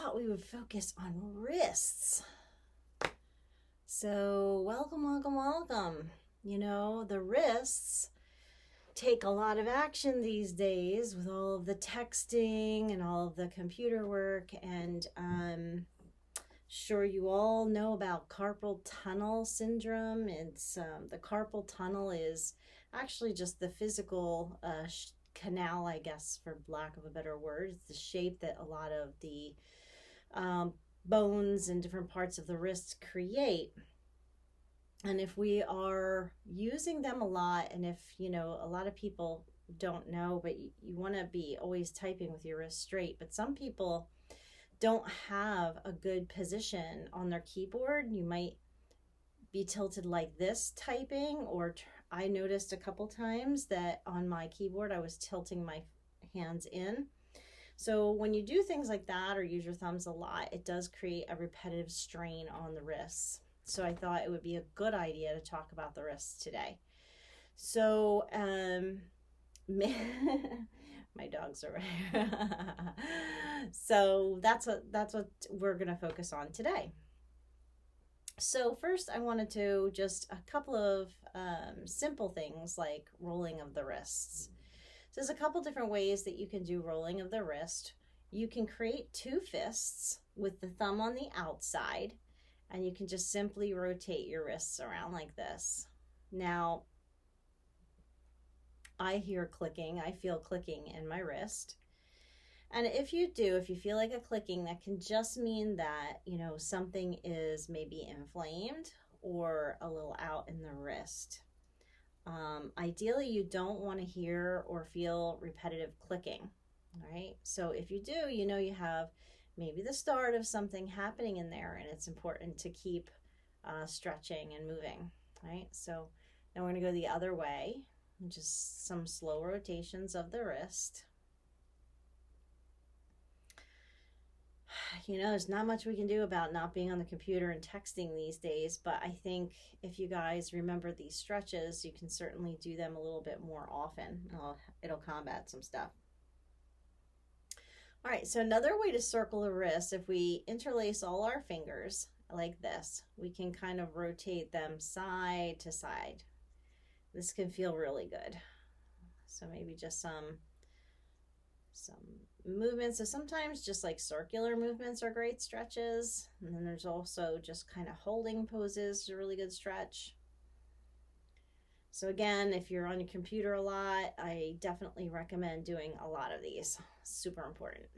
thought we would focus on wrists. So, welcome, welcome, welcome. You know, the wrists take a lot of action these days with all of the texting and all of the computer work. And sure you all know about carpal tunnel syndrome. It's the carpal tunnel is actually just the physical canal, I guess, for lack of a better word. It's the shape that a lot of the bones and different parts of the wrist create. And if we are using them a lot, and if, you know, a lot of people don't know, but you want to be always typing with your wrist straight. But some people don't have a good position on their keyboard. You might be tilted like this typing, or I noticed a couple times that on my keyboard I was tilting my hands in. So when you do things like that or use your thumbs a lot, it does create a repetitive strain on the wrists. So I thought it would be a good idea to talk about the wrists today. So my dogs are right. So that's what we're going to focus on today. So first I wanted to just a couple of simple things like rolling of the wrists. So there's a couple different ways that you can do rolling of the wrist. You can create two fists with the thumb on the outside, and you can just simply rotate your wrists around like this. Now, I hear clicking. I feel clicking in my wrist. And if you feel like a clicking, that can just mean that, you know, something is maybe inflamed or a little out in the wrist. Ideally, you don't want to hear or feel repetitive clicking, all right? So if you do, you know you have maybe the start of something happening in there, and it's important to keep stretching and moving, right? So now we're going to go the other way, just some slow rotations of the wrist. You know, there's not much we can do about not being on the computer and texting these days, but I think if you guys remember these stretches, you can certainly do them a little bit more often. It'll combat some stuff. All right, so another way to circle the wrist, if we interlace all our fingers like this, we can kind of rotate them side to side. This can feel really good. So maybe just some movements. So sometimes just like circular movements are great stretches. And then there's also just kind of holding poses is a really good stretch. So again, if you're on your computer a lot, I definitely recommend doing a lot of these. Super important.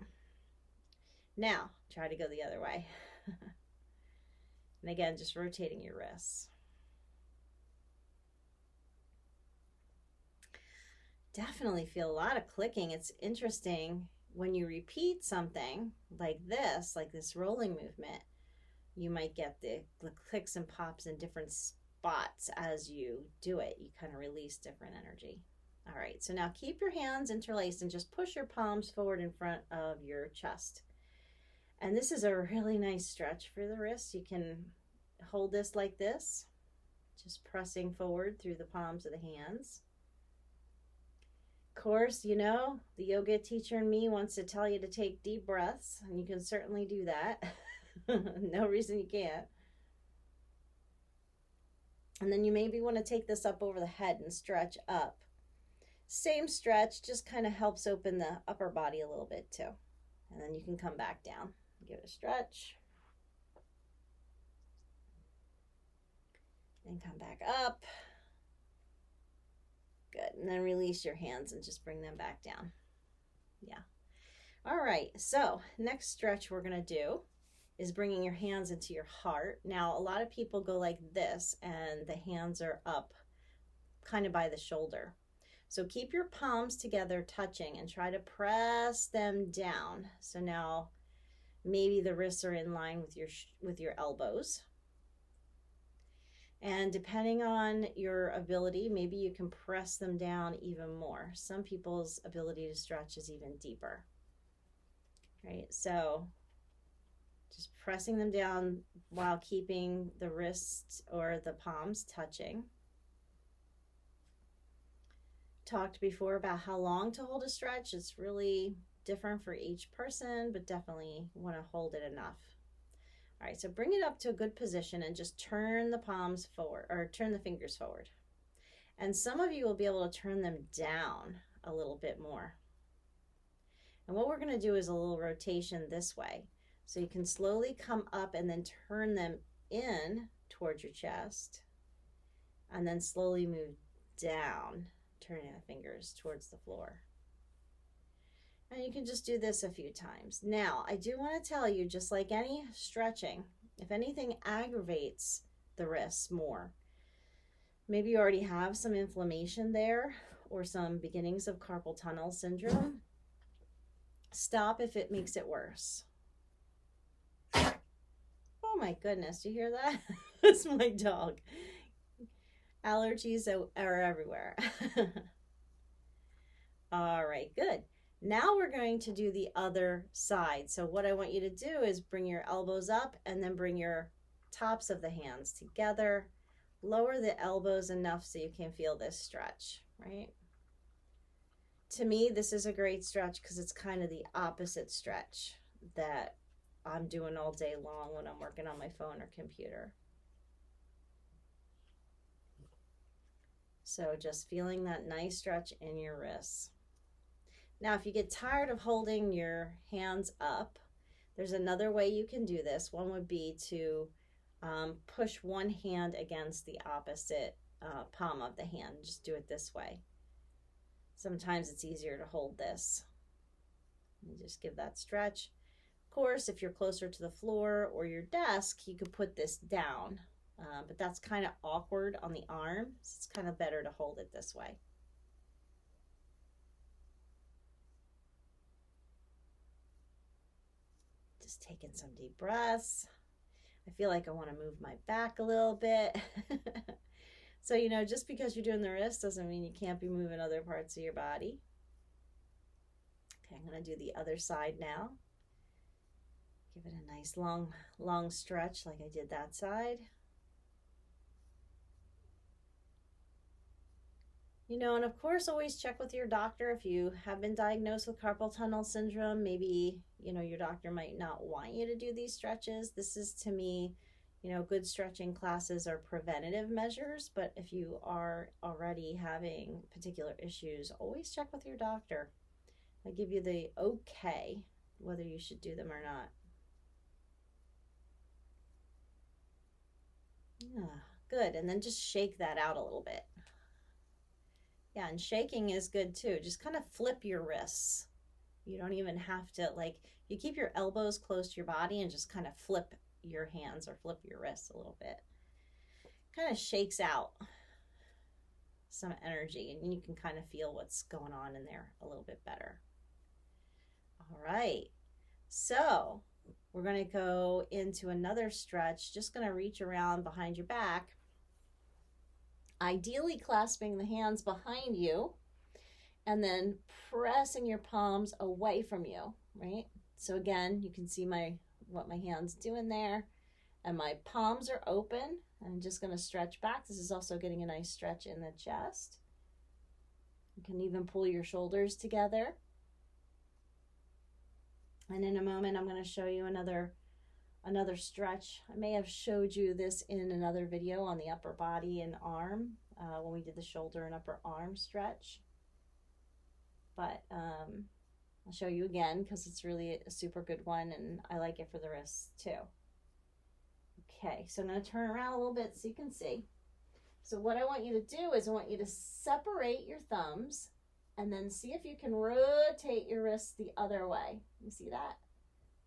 Now, try to go the other way. And again, just rotating your wrists. Definitely feel a lot of clicking. It's interesting when you repeat something like this rolling movement, you might get the clicks and pops in different spots as you do it. You kind of release different energy. All right, so now keep your hands interlaced and just push your palms forward in front of your chest. And this is a really nice stretch for the wrist. You can hold this like this, just pressing forward through the palms of the hands. Of course, you know, the yoga teacher in me wants to tell you to take deep breaths, and you can certainly do that. No reason you can't. And then you maybe want to take this up over the head and stretch up. Same stretch, just kind of helps open the upper body a little bit too. And then you can come back down. Give it a stretch. And come back up. Good. And then release your hands and just bring them back down. Yeah. All right. So next stretch we're going to do is bringing your hands into your heart. Now, a lot of people go like this and the hands are up kind of by the shoulder. So keep your palms together touching and try to press them down. So now maybe the wrists are in line with your elbows. And depending on your ability, maybe you can press them down even more. Some people's ability to stretch is even deeper. Right? So just pressing them down while keeping the wrists or the palms touching. Talked before about how long to hold a stretch. It's really different for each person, but definitely want to hold it enough. All right, so bring it up to a good position and just turn the palms forward, or turn the fingers forward. And some of you will be able to turn them down a little bit more. And what we're going to do is a little rotation this way. So you can slowly come up and then turn them in towards your chest, and then slowly move down, turning the fingers towards the floor. And you can just do this a few times. Now, I do want to tell you, just like any stretching, if anything aggravates the wrists more, maybe you already have some inflammation there or some beginnings of carpal tunnel syndrome, stop if it makes it worse. Oh my goodness, do you hear that? That's my dog. Allergies are everywhere. All right, good. Now we're going to do the other side. So what I want you to do is bring your elbows up and then bring your tops of the hands together. Lower the elbows enough so you can feel this stretch, right? To me, this is a great stretch because it's kind of the opposite stretch that I'm doing all day long when I'm working on my phone or computer. So just feeling that nice stretch in your wrists. Now, if you get tired of holding your hands up, there's another way you can do this. One would be to push one hand against the opposite palm of the hand. Just do it this way. Sometimes it's easier to hold this. You just give that stretch. Of course, if you're closer to the floor or your desk, you could put this down, but that's kind of awkward on the arm. So it's kind of better to hold it this way. Just taking some deep breaths. I feel like I want to move my back a little bit. So, you know, just because you're doing the wrist doesn't mean you can't be moving other parts of your body. Okay, I'm going to do the other side now. Give it a nice long stretch like I did that side. You know, and of course, always check with your doctor if you have been diagnosed with carpal tunnel syndrome. Maybe, you know, your doctor might not want you to do these stretches. This is, to me, you know, good stretching classes are preventative measures, but if you are already having particular issues, always check with your doctor. I give you the okay whether you should do them or not. Yeah, good. And then just shake that out a little bit. Yeah, and shaking is good too. Just kind of flip your wrists. You don't even have to, like, you keep your elbows close to your body and just kind of flip your hands or flip your wrists a little bit. Kind of shakes out some energy and you can kind of feel what's going on in there a little bit better. All right, so we're going to go into another stretch. Just going to reach around behind your back, ideally clasping the hands behind you and then pressing your palms away from you, right? So again, you can see what my hand's doing there, and my palms are open. I'm just going to stretch back. This is also getting a nice stretch in the chest. You can even pull your shoulders together. And in a moment, I'm going to show you another stretch. I may have showed you this in another video on the upper body and arm when we did the shoulder and upper arm stretch. But I'll show you again because it's really a super good one and I like it for the wrists too. Okay, so I'm going to turn around a little bit so you can see. So what I want you to do is I want you to separate your thumbs and then see if you can rotate your wrists the other way. You see that?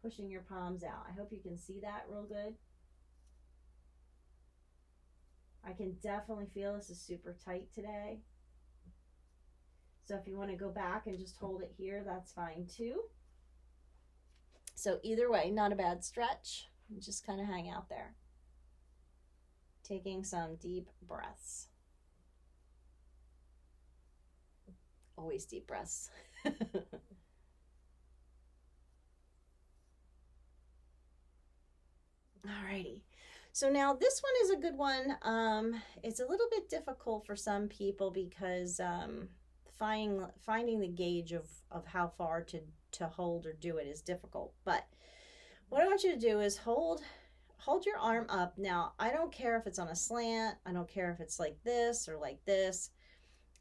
Pushing your palms out. I hope you can see that real good. I can definitely feel this is super tight today. So if you want to go back and just hold it here, that's fine too. So either way, not a bad stretch. Just kind of hang out there. Taking some deep breaths. Always deep breaths. Alrighty. So now this one is a good one. It's a little bit difficult for some people because finding the gauge of how far to hold or do it is difficult. But what I want you to do is hold your arm up. Now, I don't care if it's on a slant. I don't care if it's like this or like this.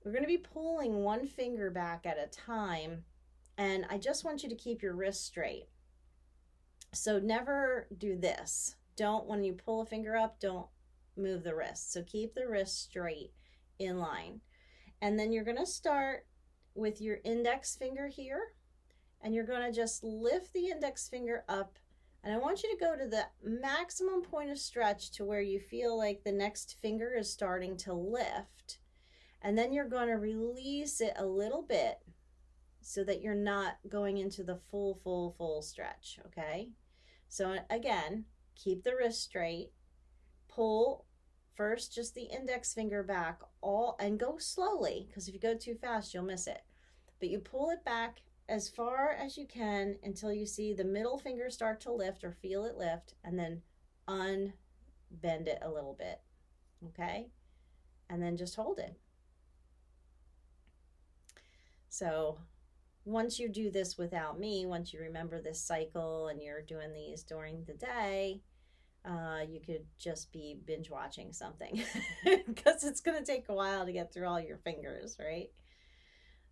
We're going to be pulling one finger back at a time, and I just want you to keep your wrist straight. So never do this. Don't, when you pull a finger up, don't move the wrist. So keep the wrist straight in line. And then you're going to start with your index finger here, and you're going to just lift the index finger up. And I want you to go to the maximum point of stretch to where you feel like the next finger is starting to lift. And then you're going to release it a little bit so that you're not going into the full stretch, okay? So again, keep the wrist straight. Pull first just the index finger back and go slowly, because if you go too fast, you'll miss it. But you pull it back as far as you can until you see the middle finger start to lift or feel it lift, and then unbend it a little bit, okay? And then just hold it. So once you do this without me, once you remember this cycle and you're doing these during the day, you could just be binge watching something because it's going to take a while to get through all your fingers, right?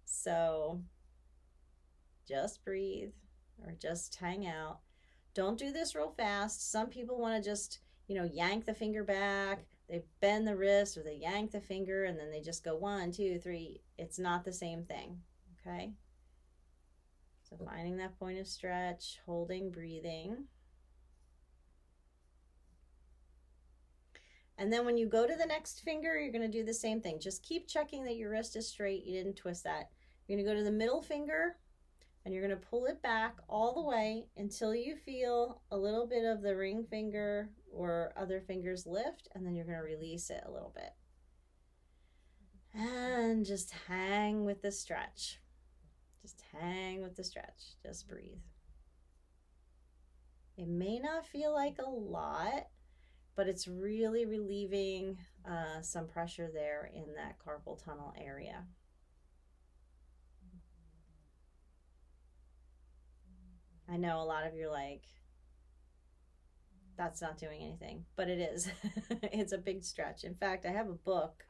So just breathe or just hang out. Don't do this real fast. Some people want to just, yank the finger back. They bend the wrist or they yank the finger and then they just go 1, 2, 3. It's not the same thing, okay? So finding that point of stretch, holding, breathing. And then when you go to the next finger, you're going to do the same thing. Just keep checking that your wrist is straight. You didn't twist that. You're going to go to the middle finger and you're going to pull it back all the way until you feel a little bit of the ring finger or other fingers lift, and then you're going to release it a little bit. And just hang with the stretch. Just hang with the stretch. Just breathe. It may not feel like a lot, but it's really relieving some pressure there in that carpal tunnel area. I know a lot of you are like, that's not doing anything, but it is. It's a big stretch. In fact, I have a book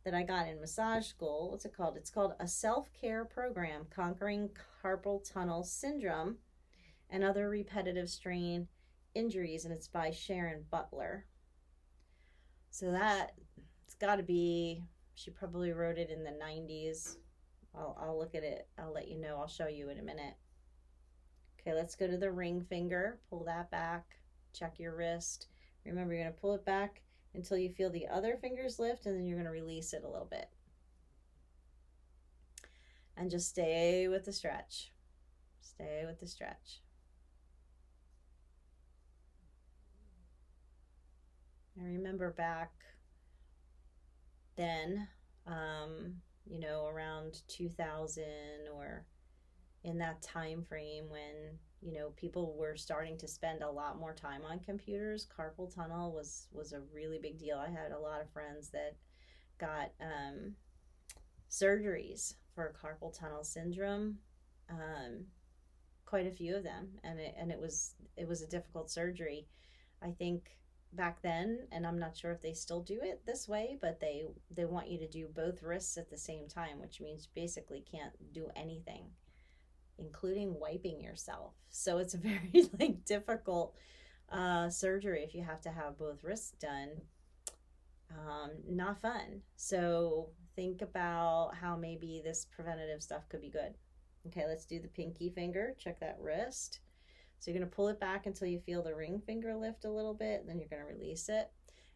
that I got in massage school. What's it called? It's called A Self-Care Program, Conquering Carpal Tunnel Syndrome and Other Repetitive Strain Injuries, and it's by Sharon Butler. So it's got to be, she probably wrote it in the 90s. I'll look at it. I'll let you know. I'll show you in a minute. Okay, let's go to the ring finger. Pull that back. Check your wrist. Remember, you're going to pull it back until you feel the other fingers lift, and then you're going to release it a little bit. And just stay with the stretch. Stay with the stretch. I remember back then, around 2000 or in that time frame when, people were starting to spend a lot more time on computers, carpal tunnel was a really big deal. I had a lot of friends that got surgeries for carpal tunnel syndrome, quite a few of them, and it was a difficult surgery. I think back then, and I'm not sure if they still do it this way, but they want you to do both wrists at the same time, which means you basically can't do anything, including wiping yourself. So it's a very difficult surgery if you have to have both wrists done. Not fun. So think about how maybe this preventative stuff could be good. Okay, let's do the pinky finger. Check that wrist. So you're going to pull it back until you feel the ring finger lift a little bit, and then you're going to release it.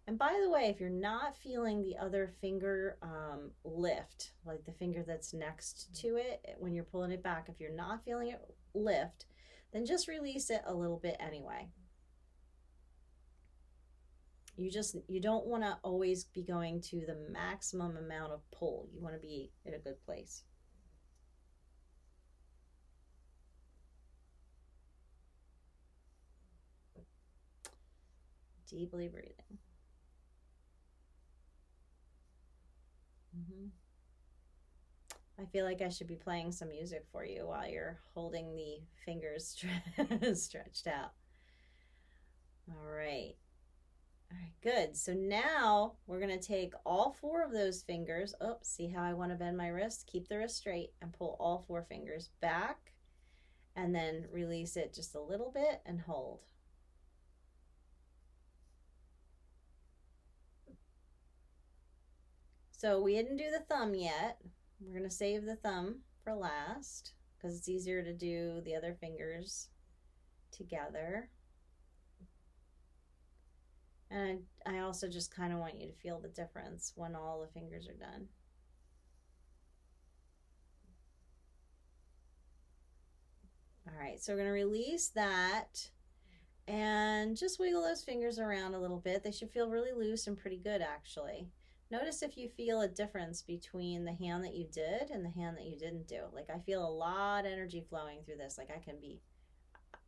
And by the way, if you're not feeling the other finger lift, like the finger that's next to it, when you're pulling it back, if you're not feeling it lift, then just release it a little bit anyway. You don't want to always be going to the maximum amount of pull. You want to be in a good place. Deeply breathing. I feel like I should be playing some music for you while you're holding the fingers stretched out. All right. All right, good. So now we're going to take all four of those fingers. Oh, see how I want to bend my wrist? Keep the wrist straight and pull all four fingers back and then release it just a little bit and hold. So we didn't do the thumb yet. We're going to save the thumb for last because it's easier to do the other fingers together. And I also just kind of want you to feel the difference when all the fingers are done. All right, so we're going to release that and just wiggle those fingers around a little bit. They should feel really loose and pretty good, actually. Notice if you feel a difference between the hand that you did and the hand that you didn't do. Like I feel a lot of energy flowing through this. Like I can be,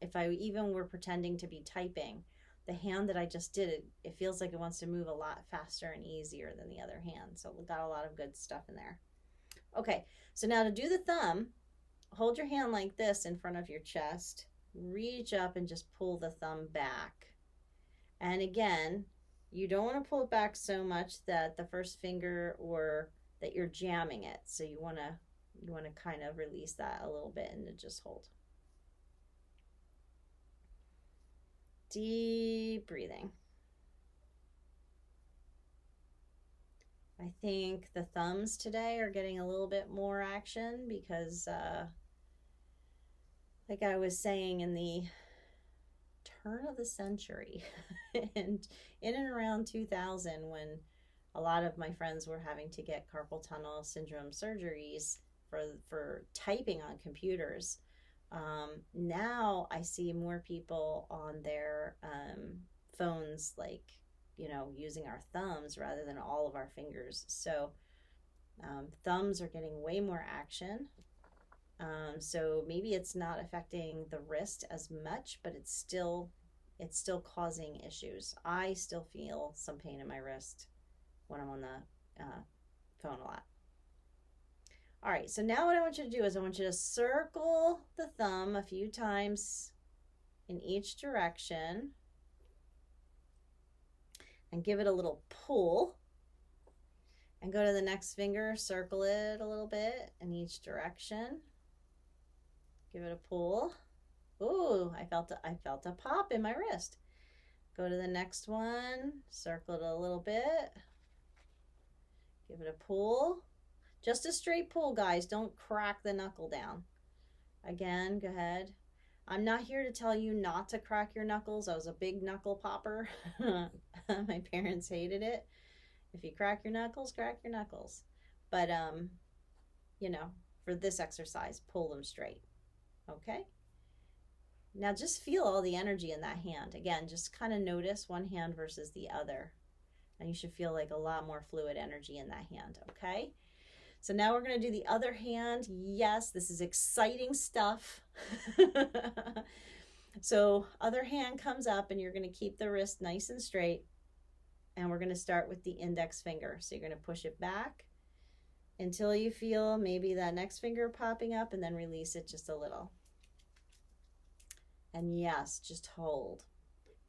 if I even were pretending to be typing, the hand that I just did, it feels like it wants to move a lot faster and easier than the other hand. So we've got a lot of good stuff in there. Okay, so now to do the thumb, hold your hand like this in front of your chest. Reach up and just pull the thumb back. And again, you don't want to pull it back so much that the first finger or that you're jamming it. So you want to kind of release that a little bit and just hold. Deep breathing. I think the thumbs today are getting a little bit more action because like I was saying, in the turn of the century and in and around 2000, when a lot of my friends were having to get carpal tunnel syndrome surgeries for typing on computers, now I see more people on their phones, like, you know, using our thumbs rather than all of our fingers. So thumbs are getting way more action. So maybe it's not affecting the wrist as much, but it's still causing issues. I still feel some pain in my wrist when I'm on the phone a lot. All right, so now what I want you to do is I want you to circle the thumb a few times in each direction and give it a little pull. And go to the next finger, circle it a little bit in each direction. Give it a pull. Ooh, I felt a pop in my wrist. Go to the next one, circle it a little bit. Give it a pull. Just a straight pull, guys. Don't crack the knuckle down. Again, go ahead. I'm not here to tell you not to crack your knuckles. I was a big knuckle popper. My parents hated it. If you crack your knuckles, crack your knuckles. But, you know, for this exercise, pull them straight. Okay? Now just feel all the energy in that hand. Again, just kind of notice one hand versus the other. And you should feel like a lot more fluid energy in that hand, okay? So now we're going to do the other hand. Yes, this is exciting stuff. So other hand comes up and you're going to keep the wrist nice and straight. And we're going to start with the index finger. So you're going to push it back until you feel maybe that next finger popping up and then release it just a little. And yes, just hold.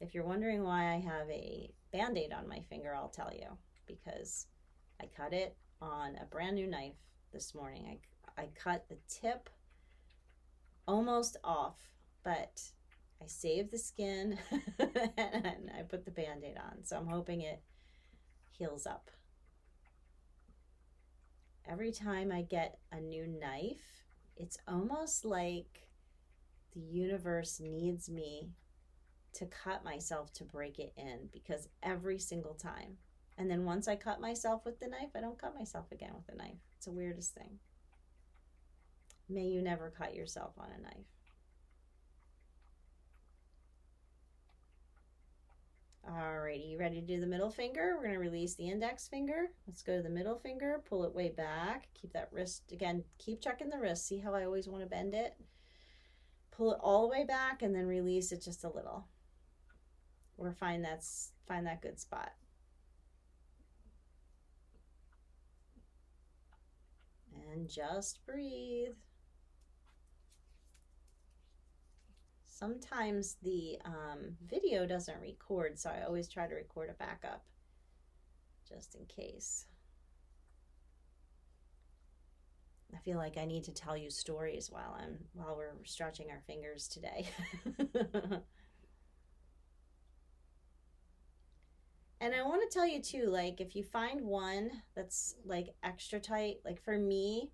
If you're wondering why I have a Band-Aid on my finger, I'll tell you. Because I cut it on a brand new knife this morning. I cut the tip almost off, but I saved the skin and I put the Band-Aid on. So I'm hoping it heals up. Every time I get a new knife, it's almost like the universe needs me to cut myself to break it in, because every single time. And then once I cut myself with the knife, I don't cut myself again with the knife. It's the weirdest thing. May you never cut yourself on a knife. Alrighty, you ready to do the middle finger? We're going to release the index finger. Let's go to the middle finger, pull it way back. Keep that wrist, again, keep checking the wrist. See how I always want to bend it? Pull it all the way back and then release it just a little. Or find that good spot. And And just breathe. Sometimes the video doesn't record, so I always try to record a backup just in case. I feel like I need to tell you stories while we're stretching our fingers today. And I want to tell you too, like if you find one that's like extra tight, like for me,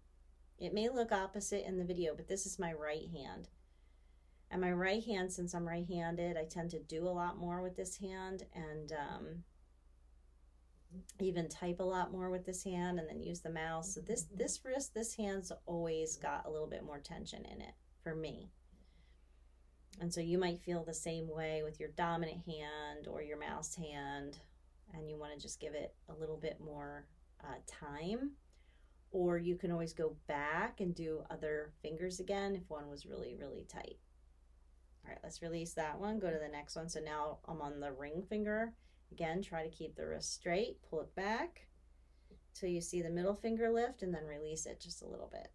it may look opposite in the video, but this is my right hand. And my right hand, since I'm right-handed, I tend to do a lot more with this hand, and even type a lot more with this hand, and then use the mouse. So this wrist, this hand's always got a little bit more tension in it for me. And so you might feel the same way with your dominant hand or your mouse hand, and you want to just give it a little bit more time. Or you can always go back and do other fingers again if one was really, really tight. All right, let's release that one. Go to the next one. So now I'm on the ring finger. Again, try to keep the wrist straight. Pull it back till you see the middle finger lift, and then release it just a little bit.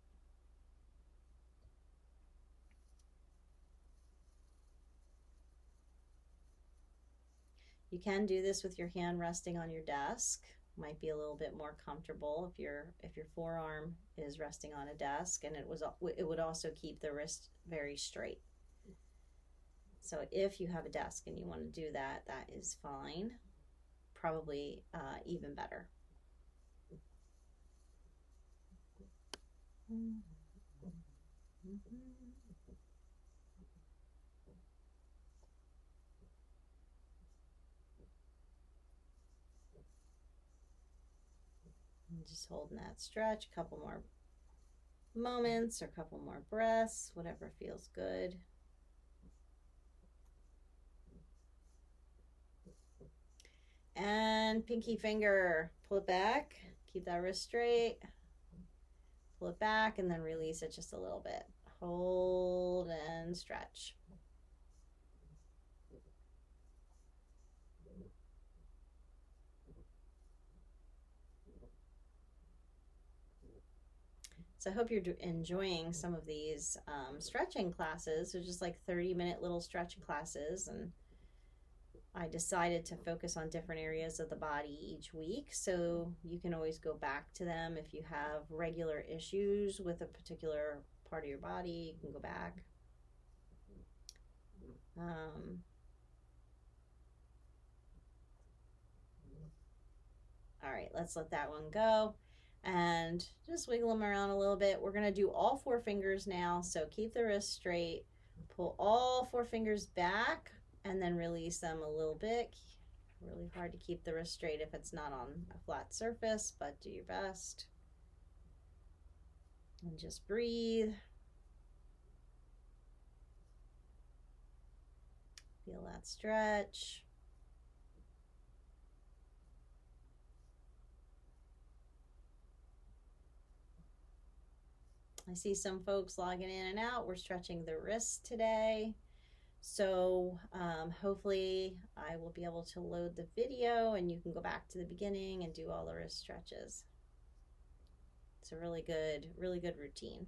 You can do this with your hand resting on your desk. Might be a little bit more comfortable if your forearm is resting on a desk, and it would also keep the wrist very straight. So if you have a desk and you want to do that, that is fine. Probably even better. And just holding that stretch, a couple more moments or a couple more breaths, whatever feels good. And pinky finger, pull it back, keep that wrist straight, pull it back, and then release it just a little bit. Hold and stretch. So I hope you're enjoying some of these stretching classes. They're just like 30-minute little stretch classes, and I decided to focus on different areas of the body each week, so you can always go back to them if you have regular issues with a particular part of your body. You can go back. All right, let's let that one go and just wiggle them around a little bit. We're going to do all 4 fingers now, so keep the wrist straight, pull all 4 fingers back, and then release them a little bit. Really hard to keep the wrist straight if it's not on a flat surface, but do your best. And just breathe. Feel that stretch. I see some folks logging in and out. We're stretching the wrist today. So hopefully I will be able to load the video and you can go back to the beginning and do all the wrist stretches. It's a really good routine.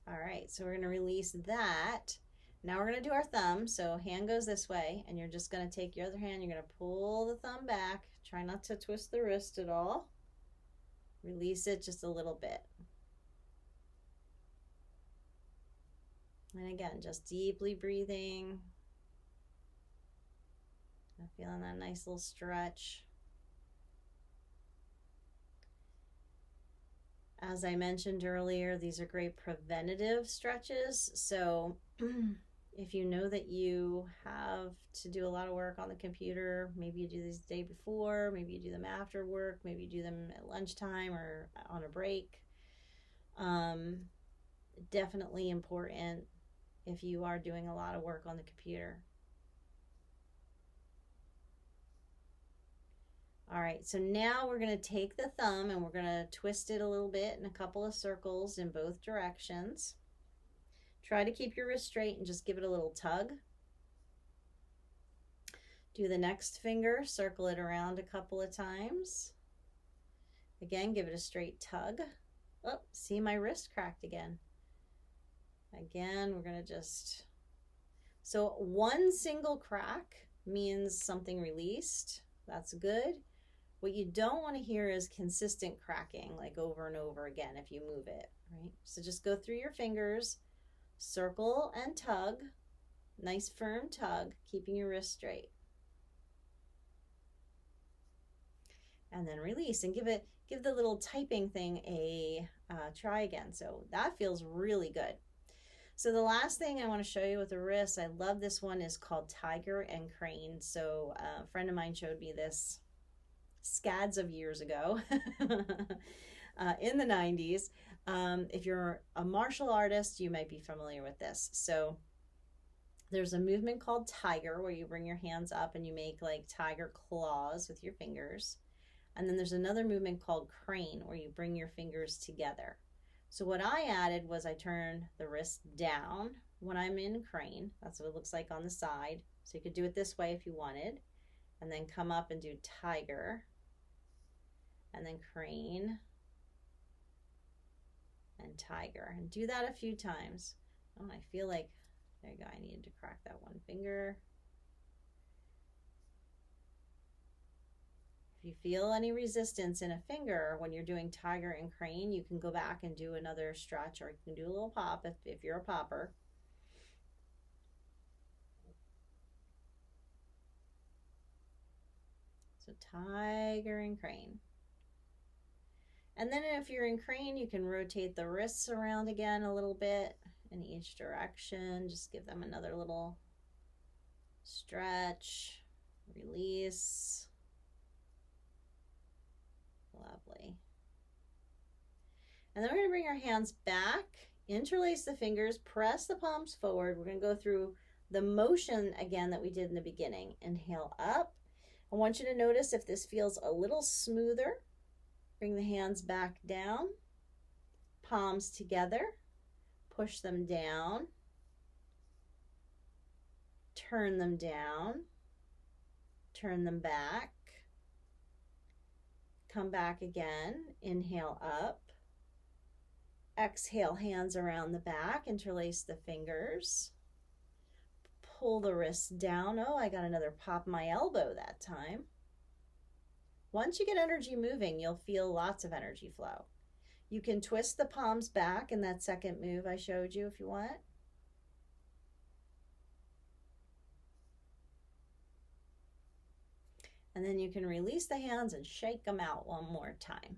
All right, so we're going to release that. Now we're going to do our thumb. So hand goes this way, and you're just going to take your other hand, you're going to pull the thumb back. Try not to twist the wrist at all. Release it just a little bit. And again, just deeply breathing. Feeling that nice little stretch. As I mentioned earlier, these are great preventative stretches. So if you know that you have to do a lot of work on the computer, maybe you do these the day before, maybe you do them after work, maybe you do them at lunchtime or on a break. Definitely important if you are doing a lot of work on the computer. All right, so now we're going to take the thumb and we're going to twist it a little bit in a couple of circles in both directions. Try to keep your wrist straight and just give it a little tug. Do the next finger, circle it around a couple of times. Again, give it a straight tug. Oh, see, my wrist cracked again. Again, we're gonna just, so one single crack means something released. That's good. What you don't want to hear is consistent cracking, like over and over again if you move it, right? So just go through your fingers, circle and tug, nice firm tug, keeping your wrist straight. And then release and give the little typing thing a try again. So that feels really good. So the last thing I want to show you with the wrist, I love this one, is called Tiger and Crane. So a friend of mine showed me this scads of years ago in the 90s. If you're a martial artist, you might be familiar with this. So there's a movement called Tiger where you bring your hands up and you make like tiger claws with your fingers. And then there's another movement called Crane where you bring your fingers together. So what I added was I turn the wrist down when I'm in Crane. That's what it looks like on the side. So you could do it this way if you wanted. And then come up and do Tiger. And then Crane. And Tiger. And do that a few times. Oh, I feel like, there you go, I needed to crack that one finger. If you feel any resistance in a finger when you're doing Tiger and Crane, you can go back and do another stretch, or you can do a little pop if you're a popper. So Tiger and Crane. And then if you're in Crane, you can rotate the wrists around again a little bit in each direction. Just give them another little stretch, release. Lovely. And then we're going to bring our hands back, interlace the fingers, press the palms forward. We're going to go through the motion again that we did in the beginning. Inhale up. I want you to notice if this feels a little smoother. Bring the hands back down, palms together, push them down, turn them down, turn them back, come back again, inhale up, exhale, hands around the back, interlace the fingers, pull the wrists down. Oh, I got another pop my elbow that time. Once you get energy moving, you'll feel lots of energy flow. You can twist the palms back in that second move I showed you if you want. And then you can release the hands and shake them out one more time.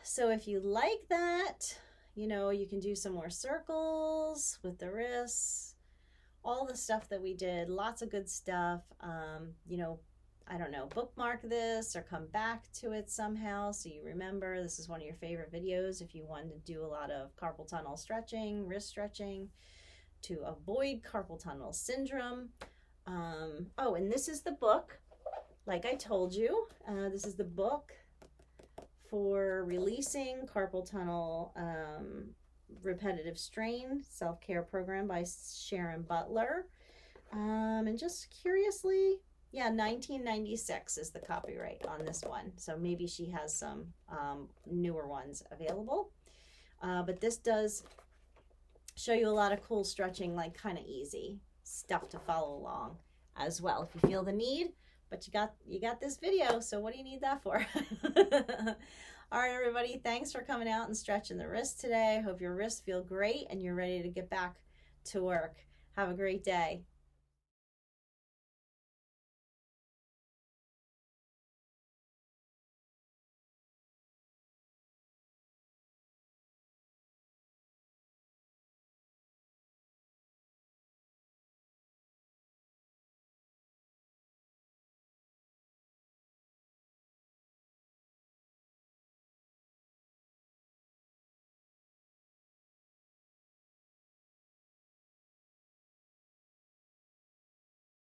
So if you like that, you know, you can do some more circles with the wrists. All the stuff that we did, lots of good stuff. You know, I don't know, bookmark this or come back to it somehow so you remember. This is one of your favorite videos if you wanted to do a lot of carpal tunnel stretching, wrist stretching to avoid carpal tunnel syndrome. Oh, and this is the book, like I told you. This is the book for releasing carpal tunnel repetitive strain, self-care program by Sharon Butler. And just curiously, yeah, 1996 is the copyright on this one. So maybe she has some newer ones available. But this does show you a lot of cool stretching, like kind of easy stuff to follow along as well if you feel the need. But you got this video, so what do you need that for? All right, everybody, thanks for coming out and stretching the wrist today. I hope your wrists feel great and you're ready to get back to work. Have a great day.